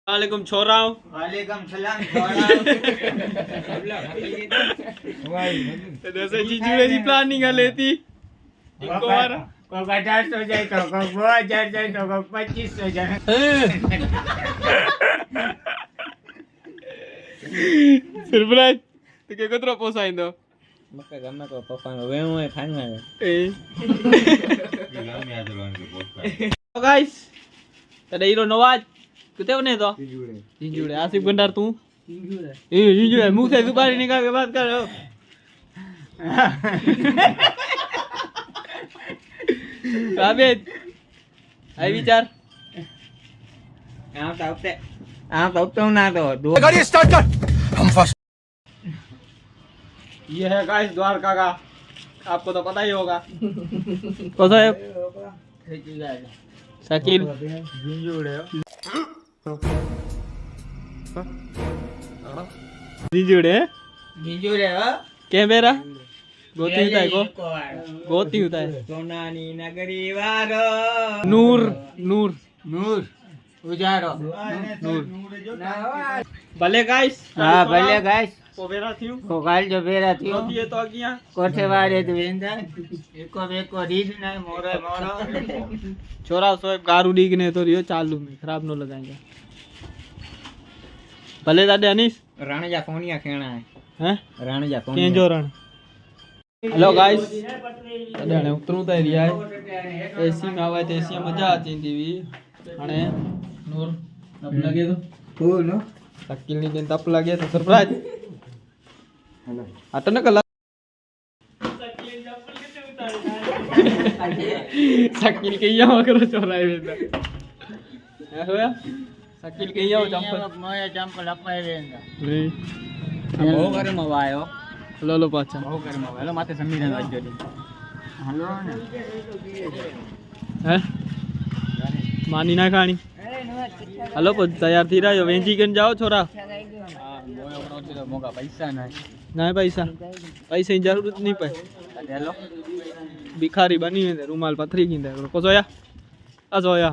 वालेकुम छोराओ। वालेकुम सलाम छोराओ। जैसे जीजूड़े की प्लानिंग है लेती एक बार को 1800 जाए तो को 2000 जाए तो को 2500 जाए। सरप्राइज तो के कतरो पोसाइंदो मके गमे को पप्पानो वेमो ए खाना ए गाइस तडे हीरो नवाज किते बने तो जिंजुड़े आसिफ गंडार तू जिंजुड़े मुंह से सुपारी निकाल के बात कर। आबेद आई विचार आप तो ना तो गाड़ी स्टार्ट कर हम फर्स्ट। ये है गाइस द्वारका का, आपको तो पता ही होगा। कौन सा है शकील जिंजुड़े क्या मेरा गोती होता है को गोती होता है सोनानी नगरी वारो नूर नूर नूर उजाड़ो नूर भले गाइस हां भले गाइस को बेरा थी को गाल जो बेरा थी होती है तो अगिया कोठे वाले तो वेंदा एको रीड ना मोरो मोरो छोरा सोएब गारू डीगने तो रियो चालू में खराब न लगाएंगे भले दादे अनीस राणजा कोनिया खेना है हैं राणजा के जो रण। हेलो गाइस अडे उतरू तो रिया है एसी में आवे तो एसी मजा आती थी अने नूर तप लगे तो फूल नो शकील नी दिन तप लगे तो सरप्राइज अटन कला शकील के यहाँ करो चोराए वेंदा है होया शकील के यहाँ चंपल मोया चंपल अपाय वेंदा नहीं हो करे मवायो लो लो पाछा हो करे मवायो माथे समीरन वाजो दे हेलो ने हैं मानी ना खानी हेलो पर तैयार थी रहा वेंची कन जाओ छोरा मोयो प्रोटी तो मोगा पैसा नहीं ना पैसा पैसे की जरूरत नहीं पे हेलो भिखारी बनी है रुमाल पथरी की दे को जोया आ जोया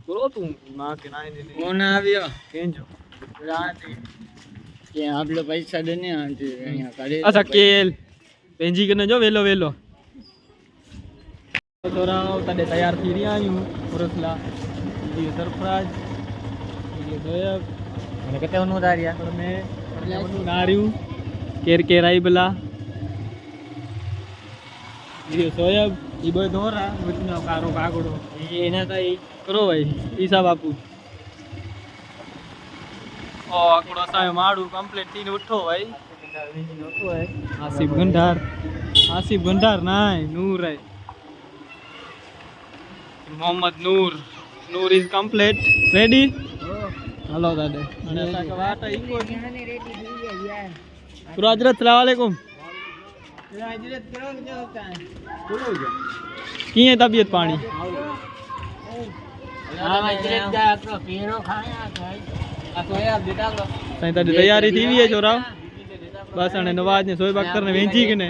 बोलो तू मां के ना दे कोन आवियो केंजो रात के आप लोग पैसा देने आंटी यहां करे अच्छा केल वेंची कन जो वेलो वेलो छोरा तडे तैयार थी रही आयू पुरसला ये सरप्राइज ये जोया मैंने कहते उनु दारिया में नारियू केर केराई बला ये सोयब ई बोय दोरा मुतना कारो कागड़ो ये एना ताई करो भाई ईसा बापू ओ आकड़ो सायो माडू कंप्लीट तीन उठो भाई उठो है आसिफ गंडार नाय नूर है मोहम्मद नूर इज कंप्लीट रेडी हेलो दादे અને સાક વાટા ઈકો रेडी થઈ ગયા यार પૂરા હજરત સલામ વાલેકુમ हजरत करो जो होता है બોલો જો की है तबीयत पानी हां हजरत का आपको पीरो खाया भाई आ तो यार बेटा लो सही तडी तैयारी थी वी है छोरा बस अने नवाज ने सोएब अख्तर ने वेंची कने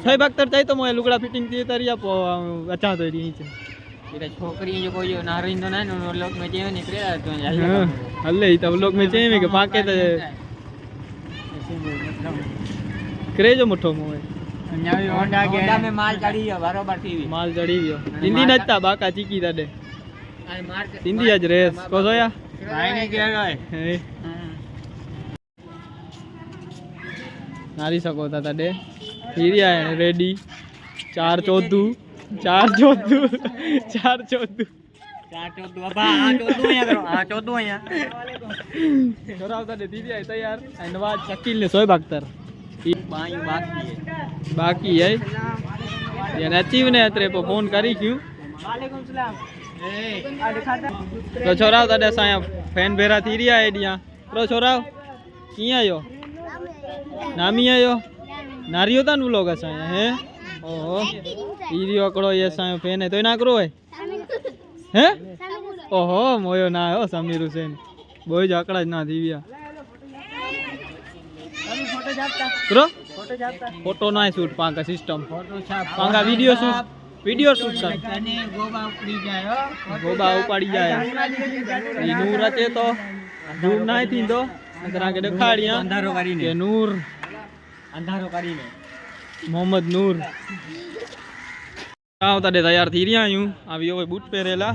सोएब अख्तर चाहे तो मोए लुगड़ा फिटिंग थी तरिया पो अच्छा तो री छे ये छोकरी जो कोई नारिंदो ना नो लोग में जे निकले तो हल्ले ही तब लोग में चाहिए के पाके तो करे जो मुठो मोए न्यावी होंडा में माल चढ़ी गयो बराबर टीवी माल चढ़ी गयो हिंदी नचता बाका चीकी दादे हिंदी आज रेस को जोया भाई ने क्या गए नारी सको था दादे हीरिया है रेडी 4-14 4-14 4-14 बाबा हां 14 या करो हां 14 या छोरा होता दे दीदी है तैयार नवाज शकील ने सोएब अख्तर बाकी है ये नचीव ने अतरे पे फोन करी क्यों वालेकुम सलाम तो छोरा तडे साया फैन भेरा थी रिया एडिया प्रो छोरा की आयो नामी आयो नारियो ता नु लोग साया है ओहो ईरियो करो ये सायो फैन है तो ना करो है ओहो मोयो ना हो समीर हुसैन बोय जाकड़ा ना दीविया फोटो जाता करो फोटो जाता फोटो ना शूट पांका सिस्टम फोटो छाप पांका वीडियो शूट कर तने गोबा उपड़ी जायो गोबा उपाड़ी जाए ई नूर अचे तो ધૂમ નાય थी तो नकर आके दिखाड़िया अंधारो કરીને के नूर अंधारो કરીને मोहम्मद नूर आओ तडे तैयार थी रिया आयूं आवियो भाई बूट पहेरेला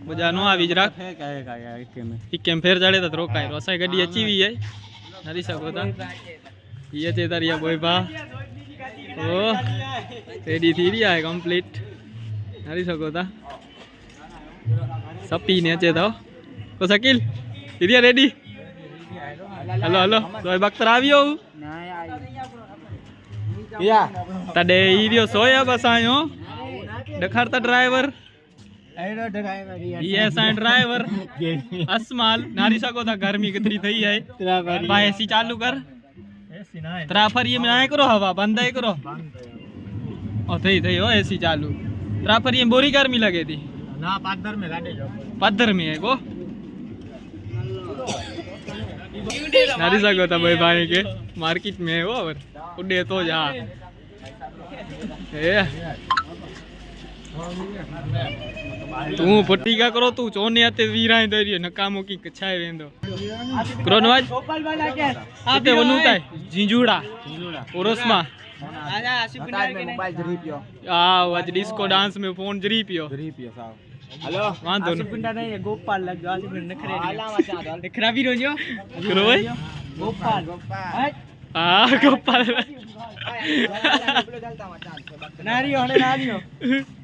बजा नो आवी ज राख एक केम फेर चढ़े तो रोकाय असाई गड्डी अची वी है नरी सको ता ये चे तरिया बोय बा ओ रेडी थी रिया है कंप्लीट नरी सको ता सपी ने चे तो शकील थी रिया रेडी हेलो हेलो सोय बख्तर आवियो तडे ईरियो सोया बस आयो डखारता ड्राइवर ये असां ड्राइवर असमाल नारी सको था गर्मी कितनी थई है भाई एसी चालू कर त्राफरी में आए करो हवा बंद है करो ओ थई थई हो एसी चालू त्राफरी में बोरी गर्मी लगे थी ना पादर में गाड़े जो पत्थर में है को नारी सको था भाई भाई के मार्केट में है वो और उड़े तो जा ए तू पट्टी का करो तू चोने आते वीराय दरियो नकामो की कछाए वेंदो करो नवाज आते वनुताय जिंजूड़ा ओरसमा आजा आसिफ पिंडार के मोबाइल जरी पियो आ आज डिस्को डांस में फोन जरी पियो साहब हेलो वांदो आसिफ पिंडार नहीं गोपाल लग गया आसिफ नखरे आला मचा दो नखरा भी रोजो करो भाई गोपाल आ गोपाल नारियो हने नारियो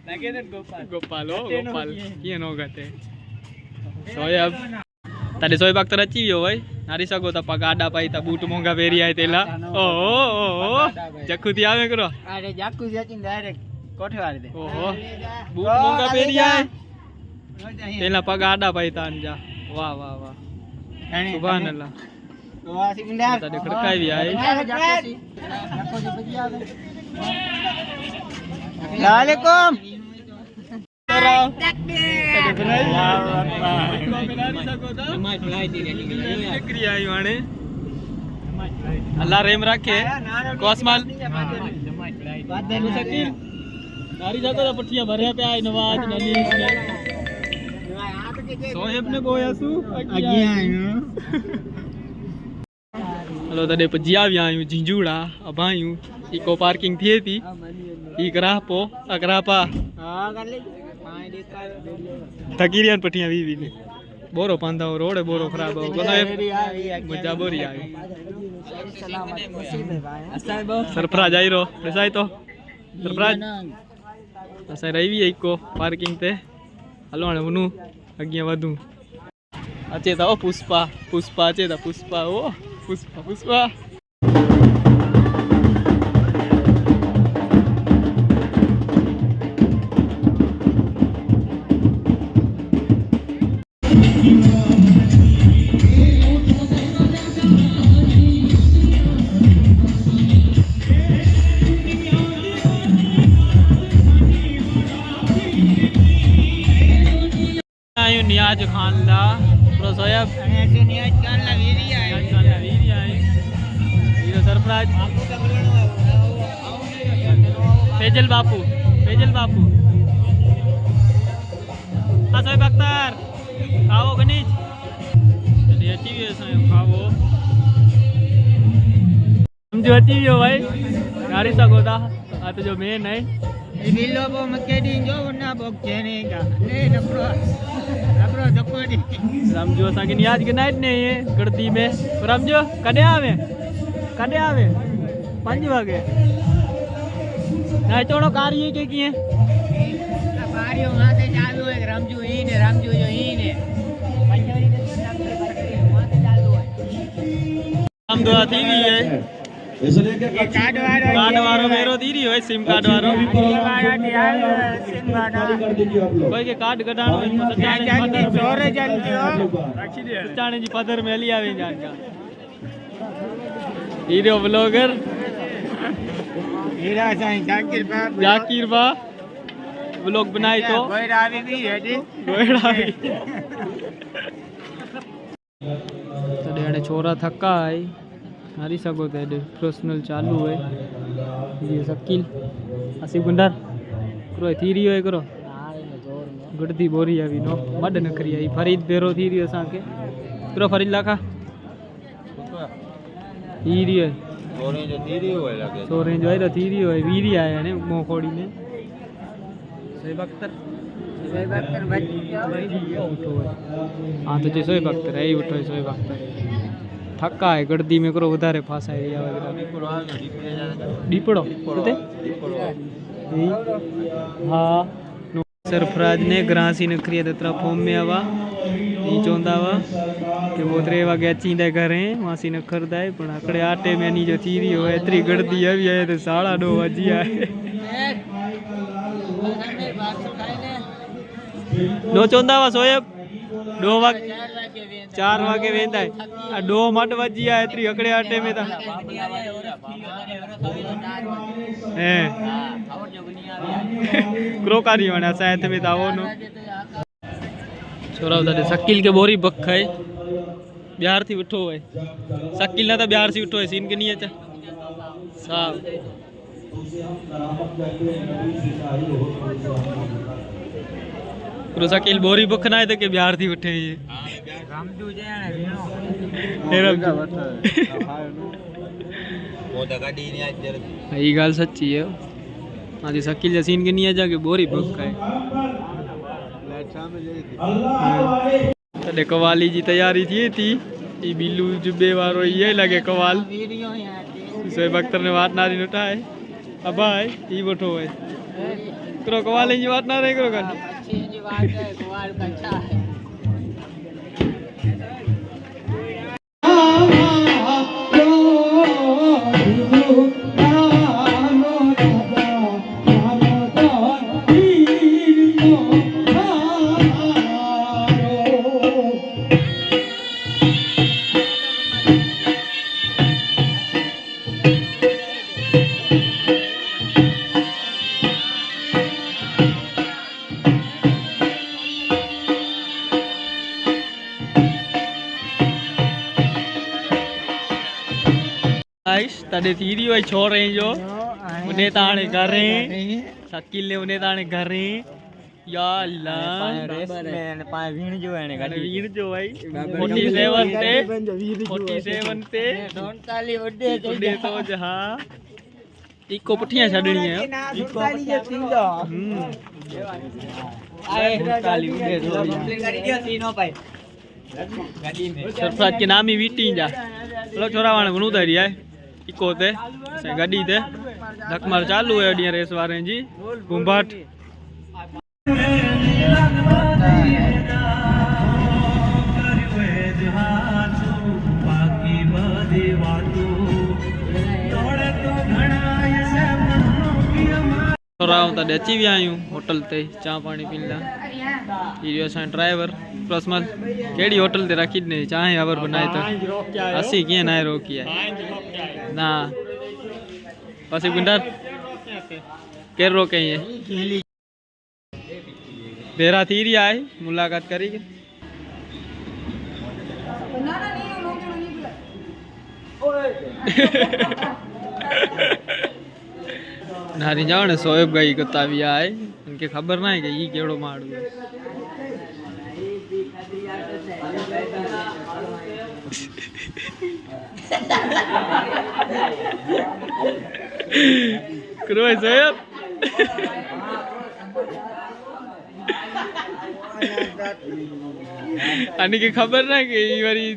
लगे ने गोपाल किए नो गते सोयब तडे सोय बख्तर अची वियो भाई नारी सगो त पगाडा पाई त बूट मोंगा पेरी आए तेला ओ जखुती आवे करो अरे जखुती अची डायरेक्ट कोठे वाले दे ओहो बूट मोंगा पेरी आए तेला पगाडा पाई तान जा वाह वाह वाह सुभान अल्लाह तो आसी पिंडार तडे खड़काई भी आए जखुती बजिया दे वालेकुम अल्लाह रेम रखे कोसमाल नारी जातो तो पट्टियां भरे पे आए नवाज नलीस ने सोहेब ने बोया सु अगी आयो हेलो तडे पजिया भी आयो जिंजूड़ा अबायू इको पार्किंग थी थी ई करापो अकरापा हां कर ले थकीरियन पटियां वी ने बोरो पांदा रोड बोरो खराब हो को मजा बोरी आई सरफराज आई रो देसाई तो सरफराज असा रही इको पार्किंग ते हलो ने वनु अगिया वधू अचे तो पुष्पा पुष्पा अचे तो पुष्पा ओ पुष्पा पुष्पा नियाज खान ला प्रोसोयब ऐसे नियाज खान ला वीरी आए ये सरफराज फेजल बापू असोय बख्तर खाओ गणेश चलिए अच्छी भी है खाओ समझो अच्छी भी हो भाई गाड़ी सको था आ तो जो मेन है नीलो बो मकेडी जो वरना बोक जेनेगा ने नपरो जकोडी समझो असा के नियाज के नाइट ने ये गड़ती में समझो कदे आवे 5 वागे ना चोड़ो कार्य के किए कार्य वहां से चालू है रामजू जो ही ने पंजवरी के वहां से चालू है हम दो थी भी है कार्ड वारो मेरो दीरी हो सिम कार्ड वारो कोई के कार्ड कढाणो सचाणे जी पदर में हली आवे जान का हीरो ब्लॉगर हीरा साईं जाकिर बा ब्लॉग बनाई तो गोयड़ा भी है तड़े छोरा थका है हारी सको थे पर्सनल चालू है ये शकील आसिफ गुंडार करो थी रियो है करो गुड़ती बोरी अभी नो मड न करी आई फरीद बेरो थी रियो असा के કરો ફરી લાખા હીરી હોય સો રેન્જ હોય તો થીરી હોય વીરી આયા ને મોખોડી ને हाँ तो जे सोएब अख्तर है उठो सोएब अख्तर थका है गर्दी में करो વધારે ફાસા એરિયા વગેરે દીપડો તે हाँ सरफराज ने ग्रासी ने क्रिया तत्र फॉर्म में आवा ई चोंदा वा के वो 3 वागे अचींदे घरे वासी ने खरदाय पण आकड़े आटे में नी जो थीरी होय एतरी गर्दी आवी है तो 9:30 वाजी आए नो चोंदा वा सोएब 2 वागे 4 वागे वेंदा है आ 2 मट वजी आ एतरी अकड़े आटे में ता है क्रोकारी वणा साथ में तावो नो छोरा उधर शकील के बोरी बख है बिहार थी उठो है शकील ना तो बिहार से उठो है सीन के नहीं अच्छा साहब क्रो शकील बोरी बख ना है तो के बिहार थी उठे ये रामजू जे वो तो गाड़ी नहीं आज ये गाल सच्ची है आज शकील जे सीन के नहीं आजा के बोरी बख है तडे कवाली जी तैयारी थी ई बिल्लू जुबे वारो ये लगे कवाल सोएब अख्तर ने वाट नारी नोटा है अबाय ई बैठो है करो कवाल जी वाट ना रे करो कर अच्छी जी वाट है कवाल अच्छा है तडे थीरी होय छोरे जो उन्हें ताणे घरे शकील ने उन्हें ताणे घरे या अल्लाह में पाए वीण जो है ने गाड़ी वीण जो भाई 47 ते 49 ओडे तो जहां इको पुठियां छडणी है इको पुठियां थींदो आए 49 ओडे तो गाड़ी दियो सीनो भाई गाड़ी में सरफराज के नाम ही वीटी जा लो छोरा वाणे घणो दरी है इको ते गाड़ी ते धकमार चालू है अडिया रेस वारे जी कुंभाट तडे अची विया आहियूं होटल ते चा पानी पीला इहो असां ड्राइवर प्रसमल केड़ी होटल ते रखी ने चाहे अवर बनाए तो असी किए ना रोकी है ना पासे गुंडा केर रोके है बेरा थी रही आए मुलाकात करी के नारी जाओ ने सोएब गई कताविया आए उनके खबर ना है कि ये केड़ो माड़ू है करो सोएब आने की खबर ना कि ये वाली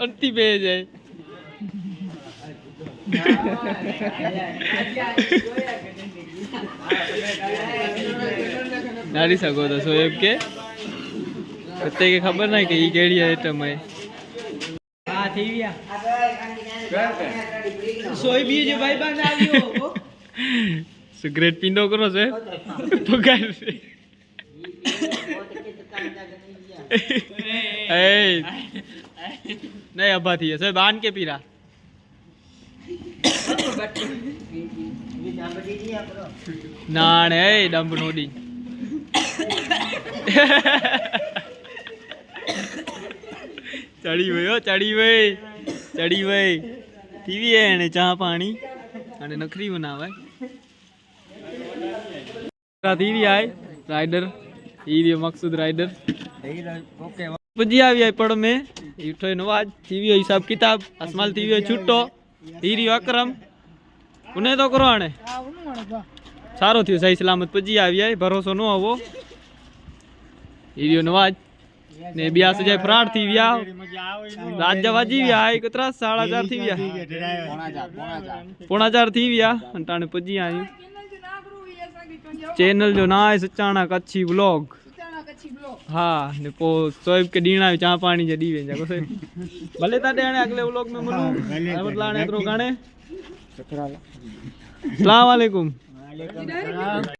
अंती पेज है नारी सको तो सोएब के कत्ते के खबर ना कि ये केड़ी आइटम है हां थी गया सोएब ये जो भाई बन आवियो सिगरेट पींदो करो से पगार से नहीं अब्बा थी है बांध के पीरा नान है डंब नोडी चढ़ी वही थी है ने चाह पानी अने नखरी बनावे थी आए राइडर ई मकसूद राइडर ओके पुजी आ गया पढ़ में इठो नवाज थी वियो हिसाब किताब असमाल थी वियो छुट्टो हीरियो अकरम उन्हें तो करो आने सारो थियो सही सलामत पुजी आ गया भरोसो न होवो हीरियो नवाज ने बिया सजाय फरार थी विया रात जवाजी विया है कितना 4:30 थी विया 4:30 थी विया अंटाने पुजी आई चैनल जो ना है सचाना कच्छी व्लॉग हाँ ने पो सोएब के डीणा चा पानी जडी वे जाको से भले ता देणे अगले व्लॉग में मिलूं मतलब लाने तो गाने अस्सलाम वालेकुम